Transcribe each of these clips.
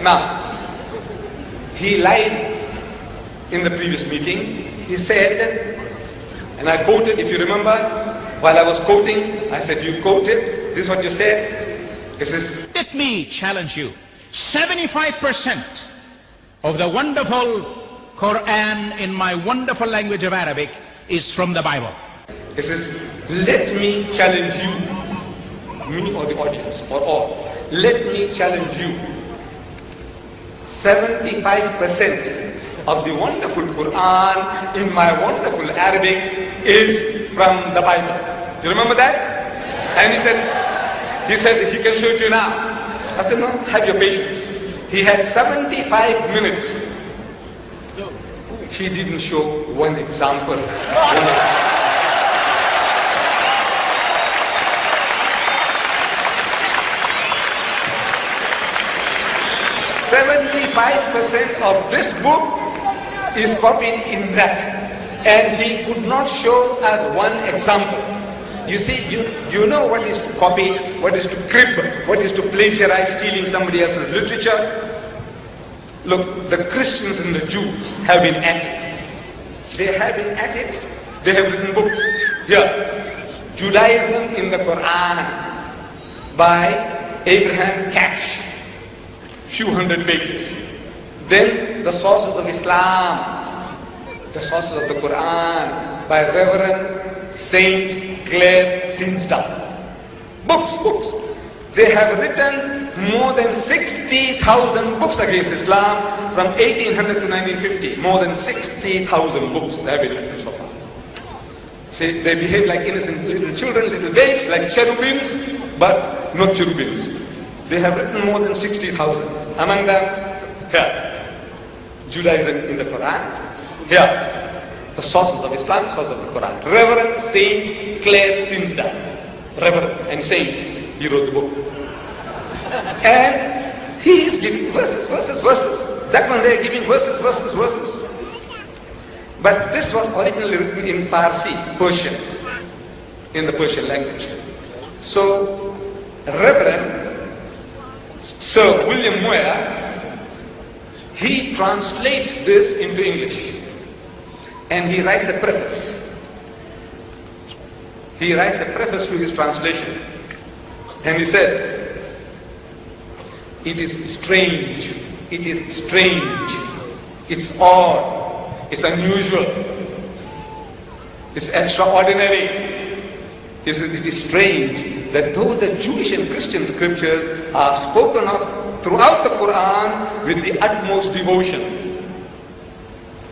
Now, he lied in the previous meeting. He said, and I quoted, if you remember, while I was quoting, I said, you quoted, this is what you said. He says, let me challenge you. 75% of the wonderful Quran in my wonderful language of Arabic is from the Bible. He says, let me challenge you, me or the audience, or all. Let me challenge you. 75% of the wonderful Quran in my wonderful Arabic is from the Bible. You remember that? And he said he can show it to you now. I said, no, have your patience. He had 75 minutes. He didn't show one example. 75% of this book is copied in that, and he could not show us one example. You see, you know what is to copy, what is to crib, what is to plagiarize, stealing somebody else's literature. Look, the Christians and the Jews have been at it. They have been at it. They have written books. Here, Judaism in the Quran by Abraham Catch. Few hundred pages. Then the sources of Islam, the sources of the Quran by Reverend Saint Clare Tinsdale. Books. They have written more than 60,000 books against Islam from 1800 to 1950. More than 60,000 books they have been written so far. See, they behave like innocent little children, little babes, like cherubims, but not cherubims. They have written more than 60,000. Among them, here, Judaism in the Quran. Here, the sources of Islam, sources of the Quran. Reverend Saint Clare Tinsdale. Reverend and Saint, he wrote the book. And he is giving verses. That one they are giving verses. But this was originally written in Farsi, Persian, in the Persian language. So, Reverend Sir William Moyer, he translates this into English. And he writes a preface. He writes a preface to his translation. And he says, it is strange, it's odd, it's unusual, it's extraordinary. He says, it is strange that though the Jewish and Christian scriptures are spoken of throughout the Quran with the utmost devotion.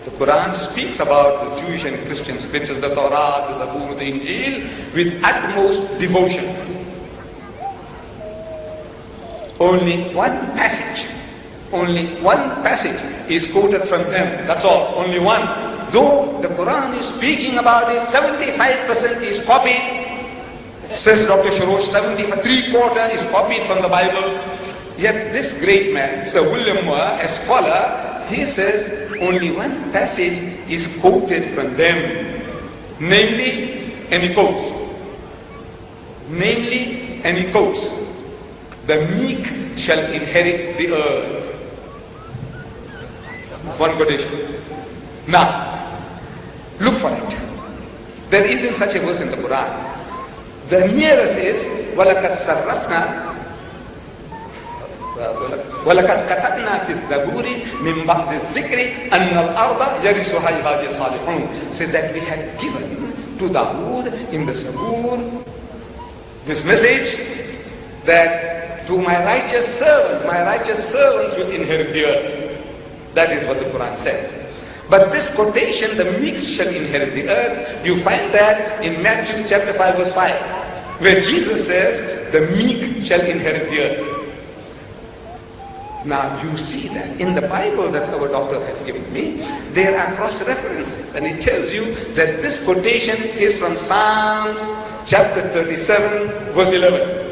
The Quran speaks about the Jewish and Christian scriptures, the Torah, the Zabur, the Injil, with utmost devotion. Only one passage is quoted from them. That's all, only one. Though the Quran is speaking about it, 75% is copied. Says Dr. Shorosh, 3/4 is copied from the Bible. Yet this great man, Sir William Moore, a scholar, he says only one passage is quoted from them. Namely, and he quotes, the meek shall inherit the earth. One quotation. Now, look for it. There isn't such a verse in the Quran. The nearest is وَلَقَدْ صَرَّفْنَا وَلَقَدْ كَتَبْنَا فِي الزَّبُورِ مِنْ بَعْدِ الذِّكْرِ أَنَّ الْأَرْضَ يَرِثُهَا عِبَادِي الصَّالِحُونَ. So that we had given to Dawood in the Zabur this message that to my righteous servants will inherit the earth. That is what the Quran says. But this quotation, the meek shall inherit the earth, you find that in Matthew chapter 5 verse 5, where Jesus says, the meek shall inherit the earth. Now you see that in the Bible that our doctor has given me, there are cross references, and it tells you that this quotation is from Psalms chapter 37 verse 11.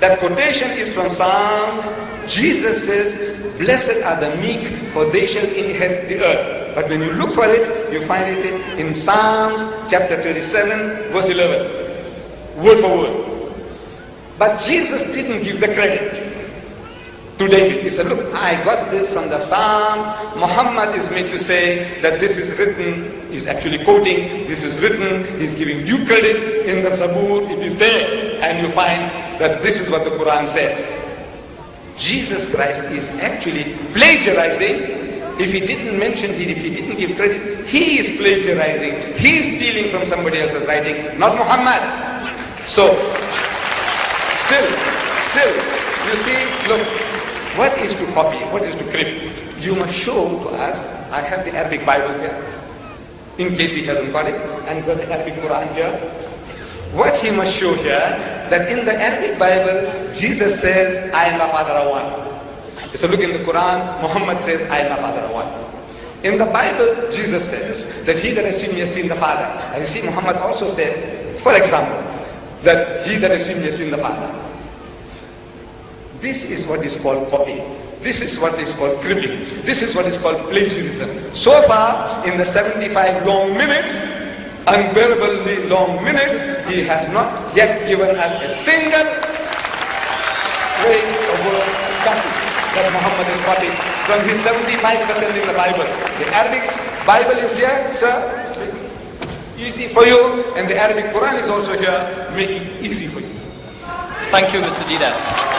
That quotation is from Psalms. Jesus says, blessed are the meek, for they shall inherit the earth. But when you look for it, you find it in Psalms chapter 37 verse 11. Word for word. But Jesus didn't give the credit. to David. He said, look, I got this from the Psalms. Muhammad is made to say that this is written, he's actually quoting, this is written, he's giving you credit in the Zabur, it is there. And you find that this is what the Quran says. Jesus Christ is actually plagiarizing. If he didn't mention it, if he didn't give credit, he is plagiarizing. He is stealing from somebody else's writing, not Muhammad. So, still, you see, look, what is to copy? What is to crib? You must show to us, I have the Arabic Bible here, in case he hasn't got it, and got the Arabic Quran here. What he must show here, that in the Arabic Bible, Jesus says, I am the Father of one. So look in the Quran, Muhammad says, I am the Father of one. In the Bible, Jesus says that he that has seen me has seen the Father. And you see, Muhammad also says, for example, that he that has seen me has seen the Father. This is what is called copying. This is what is called cribbing. This is what is called plagiarism. So far, in the 75 long minutes, unbearably long minutes, he has not yet given us a single phrase or word that Muhammad is copying from his 75% in the Bible. The Arabic Bible is here, sir, easy for you, and the Arabic Quran is also here, making it easy for you. Thank you, Mr. Deedat.